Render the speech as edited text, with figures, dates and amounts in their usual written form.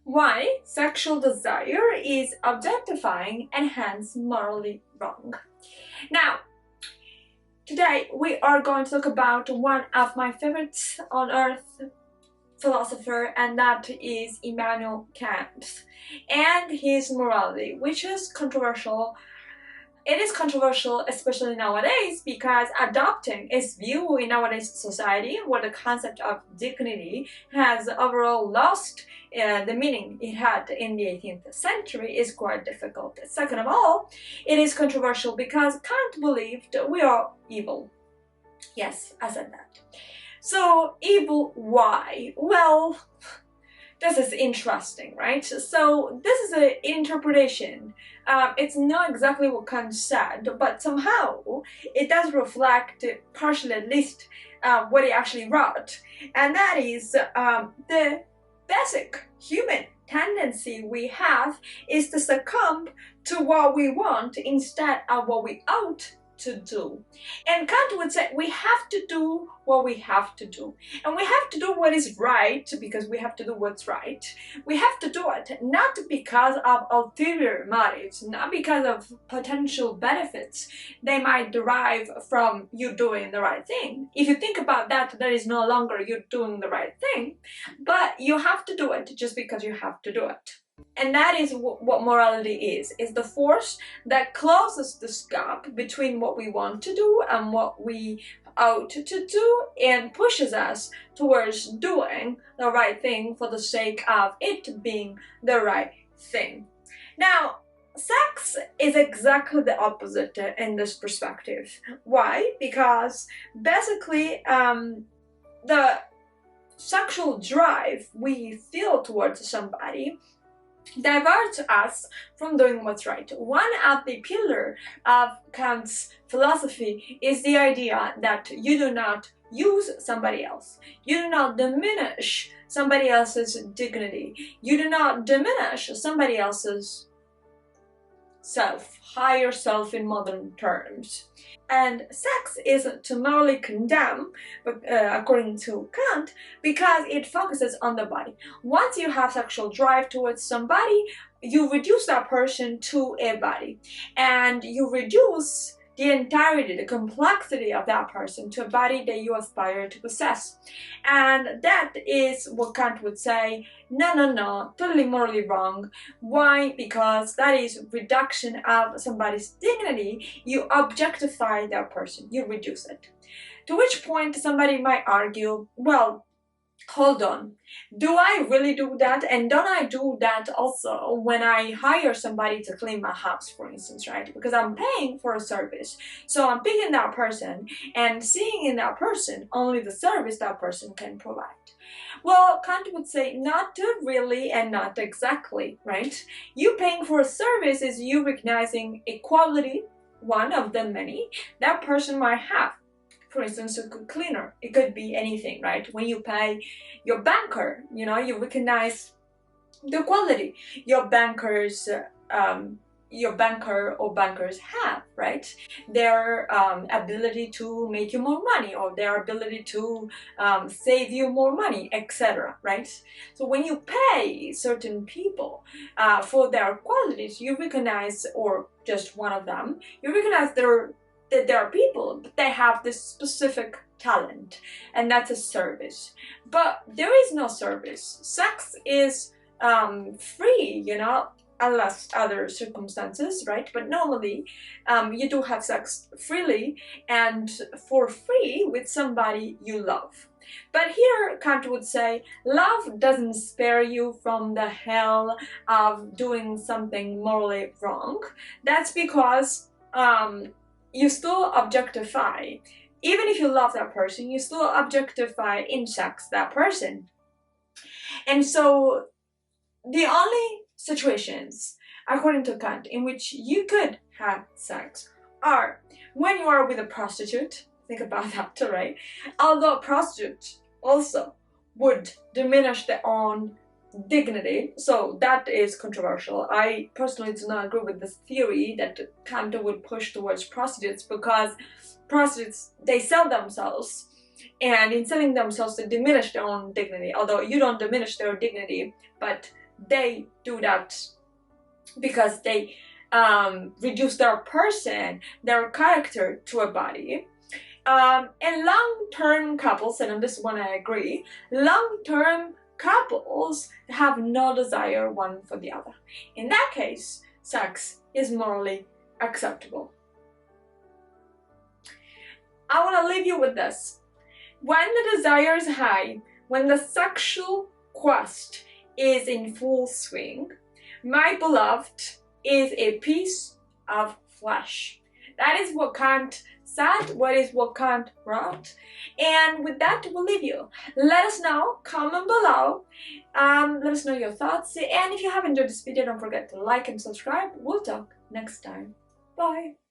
Why sexual desire is objectifying and hence morally wrong. Now, today we are going to talk about one of my favorites on earth philosopher, and that is Immanuel Kant and his morality, which is controversial. It is controversial, especially nowadays, because adopting its view in nowadays society, where the concept of dignity has overall lost the meaning it had in the 18th century, is quite difficult. Second of all, it is controversial because Kant believed we are evil. Yes, I said that. So, evil, why? Well, this is interesting, right? So this is an interpretation. It's not exactly what Kant said, but somehow it does reflect, partially at least, what he actually wrote. And that is the basic human tendency we have is to succumb to what we want instead of what we ought to do. And Kant would say we have to do what we have to do, and we have to do what is right because we have to do what's right. We have to do it not because of ulterior motives, not because of potential benefits they might derive from you doing the right thing. If you think about that, that is no longer you doing the right thing, but you have to do it just because you have to do it. And that is what morality is the force that closes the gap between what we want to do and what we ought to do, and pushes us towards doing the right thing for the sake of it being the right thing. Now, sex is exactly the opposite in this perspective. Why? Because basically the sexual drive we feel towards somebody diverts us from doing what's right. One of the pillars of Kant's philosophy is the idea that you do not use somebody else. You do not diminish somebody else's dignity. You do not diminish somebody else's self, higher self in modern terms. And sex is to morally condemn, according to Kant, because it focuses on the body. Once you have sexual drive towards somebody, you reduce that person to a body, and you reduce the entirety, the complexity of that person to a body that you aspire to possess. And that is what Kant would say, no, totally morally wrong. Why? Because that is reduction of somebody's dignity. You objectify that person, you reduce it. To which point somebody might argue, well, hold on, do I really do that? And don't I do that also when I hire somebody to clean my house, for instance, right? Because I'm paying for a service. So I'm picking that person and seeing in that person only the service that person can provide. Well, Kant would say not really and not exactly, right? You paying for a service is you recognizing a quality, one of the many, that person might have. For instance, a good cleaner. It could be anything, right? When you pay your banker, you recognize the quality your banker or bankers have, right? Their ability to make you more money, or their ability to save you more money, etc., right? So when you pay certain people for their qualities, you recognize, or just one of them, you recognize that there are people, but they have this specific talent, and that's a service. But there is no service. Sex is free, unless other circumstances, right? But normally, you do have sex freely and for free with somebody you love. But here, Kant would say, love doesn't spare you from the hell of doing something morally wrong. That's because you still objectify. Even if you love that person, you still objectify in sex that person. And so the only situations, according to Kant, in which you could have sex are when you are with a prostitute. Think about that, right? Although a prostitute also would diminish their own dignity, so that is controversial. I personally do not agree with this theory that Kant would push towards prostitutes, because prostitutes, they sell themselves, and in selling themselves they diminish their own dignity. Although you don't diminish their dignity, but they do that because they reduce their person, their character to a body. And long-term couples, and on this one I agree, long-term couples have no desire one for the other. In that case, sex is morally acceptable. I want to leave you with this. When the desire is high, when the sexual quest is in full swing, my beloved is a piece of flesh. That is what Kant said, what Kant wrote. And with that, we'll leave you. Let us know, comment below, let us know your thoughts. And if you have enjoyed this video, don't forget to like and subscribe. We'll talk next time. Bye.